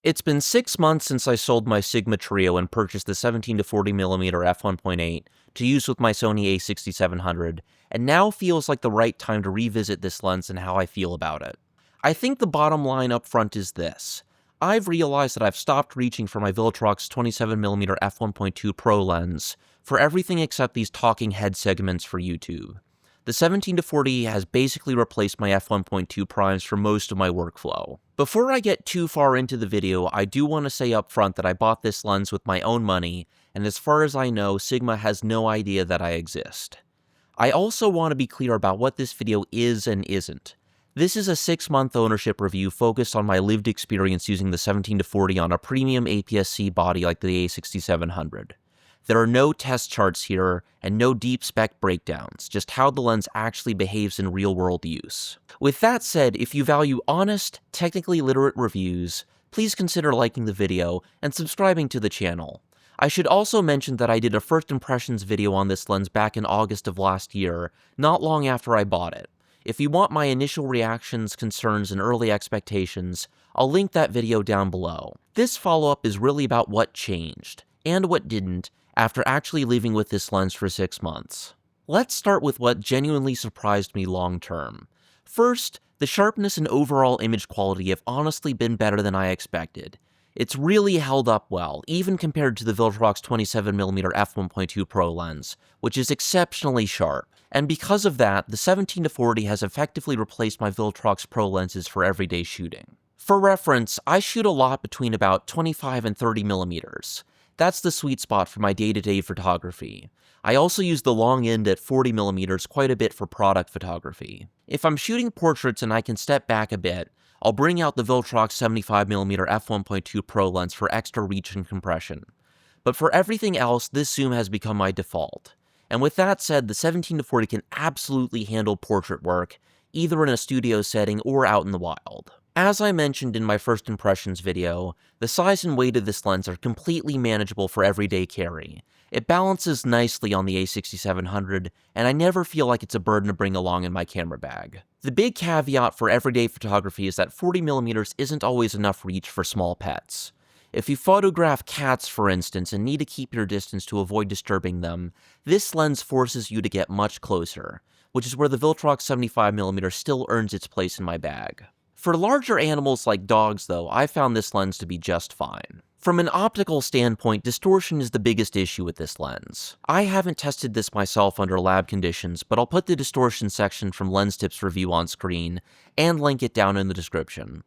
It's been 6 months since I sold my Sigma Trio and purchased the 17-40mm f1.8 to use with my Sony a6700, and now feels like the right time to revisit this lens and how I feel about it. I think the bottom line up front is this. I've realized that I've stopped reaching for my Viltrox 27mm f1.2 Pro lens for everything except these talking head segments for YouTube. The 17-40 has basically replaced my f1.2 primes for most of my workflow. Before I get too far into the video, I do want to say up front that I bought this lens with my own money, and as far as I know, Sigma has no idea that I exist. I also want to be clear about what this video is and isn't. This is a 6-month ownership review focused on my lived experience using the 17-40 on a premium APS-C body like the a6700. There are no test charts here, and no deep spec breakdowns, just how the lens actually behaves in real-world use. With that said, if you value honest, technically literate reviews, please consider liking the video and subscribing to the channel. I should also mention that I did a first impressions video on this lens back in August of last year, not long after I bought it. If you want my initial reactions, concerns, and early expectations, I'll link that video down below. This follow-up is really about what changed, and what didn't, after actually living with this lens for 6 months. Let's start with what genuinely surprised me long-term. First, the sharpness and overall image quality have honestly been better than I expected. It's really held up well, even compared to the Viltrox 27mm f1.2 Pro lens, which is exceptionally sharp. And because of that, the 17-40 has effectively replaced my Viltrox Pro lenses for everyday shooting. For reference, I shoot a lot between about 25 and 30mm. That's the sweet spot for my day-to-day photography. I also use the long end at 40mm quite a bit for product photography. If I'm shooting portraits and I can step back a bit, I'll bring out the Viltrox 75mm f1.2 Pro lens for extra reach and compression. But for everything else, this zoom has become my default. And with that said, the 17-40 can absolutely handle portrait work, either in a studio setting or out in the wild. As I mentioned in my first impressions video, the size and weight of this lens are completely manageable for everyday carry. It balances nicely on the a6700, and I never feel like it's a burden to bring along in my camera bag. The big caveat for everyday photography is that 40mm isn't always enough reach for small pets. If you photograph cats, for instance, and need to keep your distance to avoid disturbing them, this lens forces you to get much closer, which is where the Viltrox 75mm still earns its place in my bag. For larger animals like dogs, though, I found this lens to be just fine. From an optical standpoint, distortion is the biggest issue with this lens. I haven't tested this myself under lab conditions, but I'll put the distortion section from Lens Tips review on screen, and link it down in the description.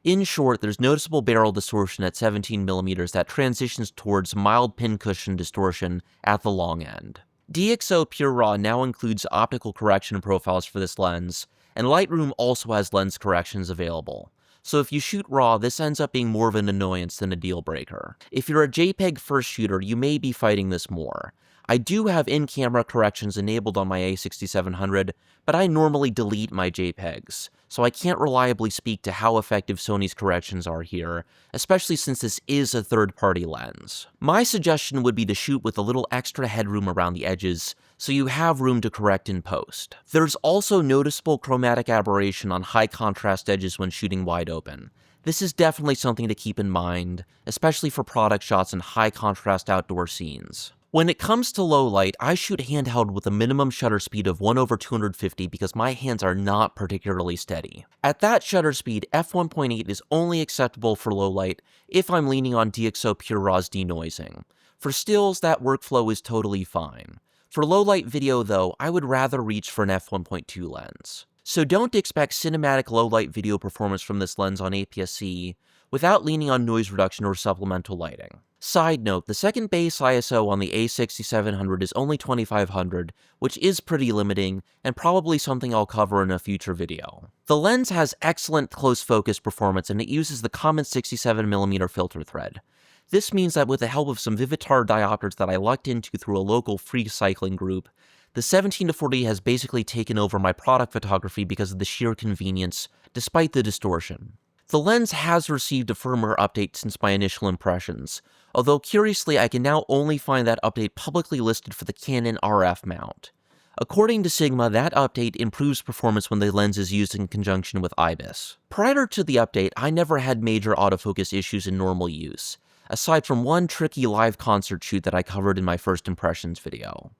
In short, there's noticeable barrel distortion at 17mm that transitions towards mild pincushion distortion at the long end. DxO Pure Raw now includes optical correction profiles for this lens, and Lightroom also has lens corrections available. So if you shoot RAW, this ends up being more of an annoyance than a deal breaker. If you're a JPEG first shooter, you may be fighting this more. I do have in-camera corrections enabled on my a6700, but I normally delete my JPEGs, so I can't reliably speak to how effective Sony's corrections are here, especially since this is a third-party lens. My suggestion would be to shoot with a little extra headroom around the edges, so you have room to correct in post. There's also noticeable chromatic aberration on high-contrast edges when shooting wide open. This is definitely something to keep in mind, especially for product shots and high-contrast outdoor scenes. When it comes to low light, I shoot handheld with a minimum shutter speed of 1/250 because my hands are not particularly steady. At that shutter speed, f1.8 is only acceptable for low light if I'm leaning on DxO Pure Raw's denoising. For stills, that workflow is totally fine. For low light video though, I would rather reach for an f1.2 lens. So don't expect cinematic low light video performance from this lens on APS-C without leaning on noise reduction or supplemental lighting. Side note, the second base ISO on the a6700 is only 2500, which is pretty limiting, and probably something I'll cover in a future video. The lens has excellent close focus performance, and it uses the common 67mm filter thread. This means that with the help of some Vivitar diopters that I lucked into through a local free cycling group, the 17-40 has basically taken over my product photography because of the sheer convenience, despite the distortion. The lens has received a firmware update since my initial impressions, although curiously I can now only find that update publicly listed for the Canon RF mount. According to Sigma, that update improves performance when the lens is used in conjunction with IBIS. Prior to the update, I never had major autofocus issues in normal use, aside from one tricky live concert shoot that I covered in my first impressions video.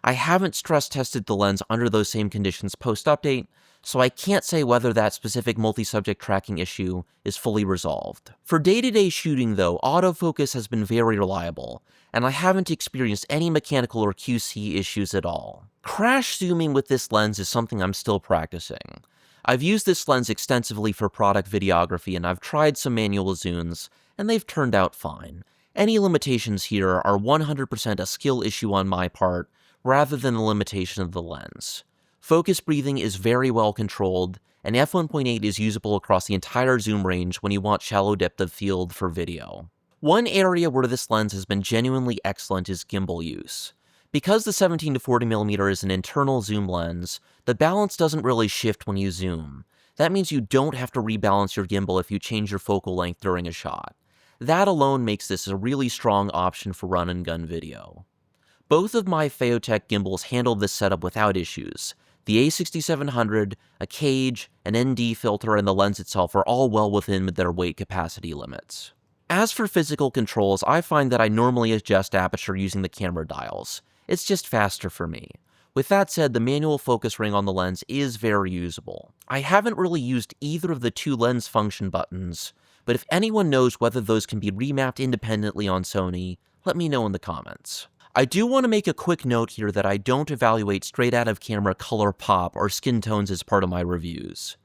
I haven't stress tested the lens under those same conditions post-update, so I can't say whether that specific multi-subject tracking issue is fully resolved. For day-to-day shooting though, autofocus has been very reliable, and I haven't experienced any mechanical or QC issues at all. Crash zooming with this lens is something I'm still practicing. I've used this lens extensively for product videography, and I've tried some manual zooms, and they've turned out fine. Any limitations here are 100% a skill issue on my part, rather than a limitation of the lens. Focus breathing is very well controlled, and f1.8 is usable across the entire zoom range when you want shallow depth of field for video. One area where this lens has been genuinely excellent is gimbal use. Because the 17-40mm is an internal zoom lens, the balance doesn't really shift when you zoom. That means you don't have to rebalance your gimbal if you change your focal length during a shot. That alone makes this a really strong option for run-and-gun video. Both of my Phaotech gimbals handle this setup without issues. The A6700, a cage, an ND filter, and the lens itself are all well within their weight capacity limits. As for physical controls, I find that I normally adjust aperture using the camera dials. It's just faster for me. With that said, the manual focus ring on the lens is very usable. I haven't really used either of the two lens function buttons, but if anyone knows whether those can be remapped independently on Sony, let me know in the comments. I do want to make a quick note here that I don't evaluate straight out of camera color pop or skin tones as part of my reviews.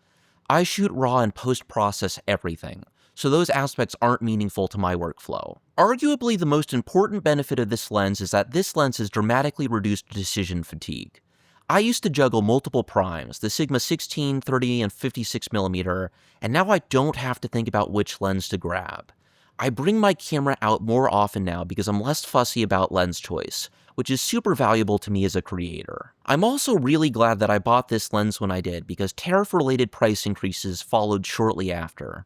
I shoot raw and post-process everything, so those aspects aren't meaningful to my workflow. Arguably the most important benefit of this lens is that this lens has dramatically reduced decision fatigue. I used to juggle multiple primes, the Sigma 16, 30, and 56mm, and now I don't have to think about which lens to grab. I bring my camera out more often now because I'm less fussy about lens choice, which is super valuable to me as a creator. I'm also really glad that I bought this lens when I did, because tariff-related price increases followed shortly after.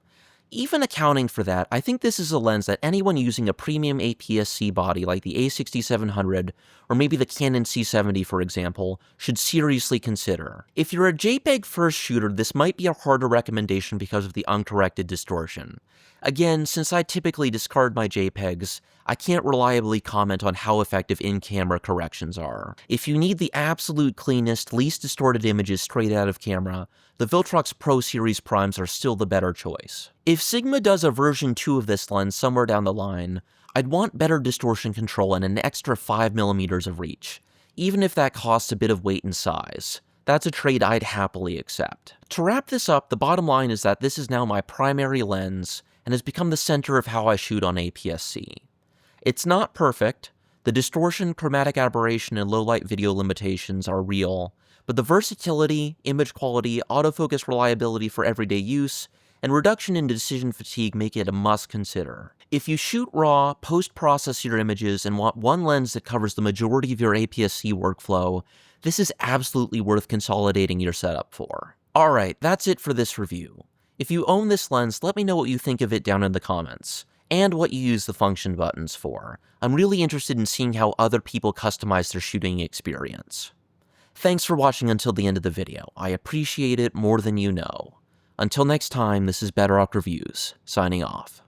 Even accounting for that, I think this is a lens that anyone using a premium APS-C body like the A6700, or maybe the Canon C70 for example, should seriously consider. If you're a JPEG first shooter, this might be a harder recommendation because of the uncorrected distortion. Again, since I typically discard my JPEGs, I can't reliably comment on how effective in-camera corrections are. If you need the absolute cleanest, least distorted images straight out of camera, the Viltrox Pro Series primes are still the better choice. If Sigma does a version 2 of this lens somewhere down the line, I'd want better distortion control and an extra 5mm of reach, even if that costs a bit of weight and size. That's a trade I'd happily accept. To wrap this up, the bottom line is that this is now my primary lens, and has become the center of how I shoot on APS-C. It's not perfect. The distortion, chromatic aberration, and low-light video limitations are real, but the versatility, image quality, autofocus reliability for everyday use, and reduction in decision fatigue make it a must consider. If you shoot raw, post-process your images, and want one lens that covers the majority of your APS-C workflow, this is absolutely worth consolidating your setup for. Alright, that's it for this review. If you own this lens, let me know what you think of it down in the comments, and what you use the function buttons for. I'm really interested in seeing how other people customize their shooting experience. Thanks for watching until the end of the video. I appreciate it more than you know. Until next time, this is Bedrock Reviews, signing off.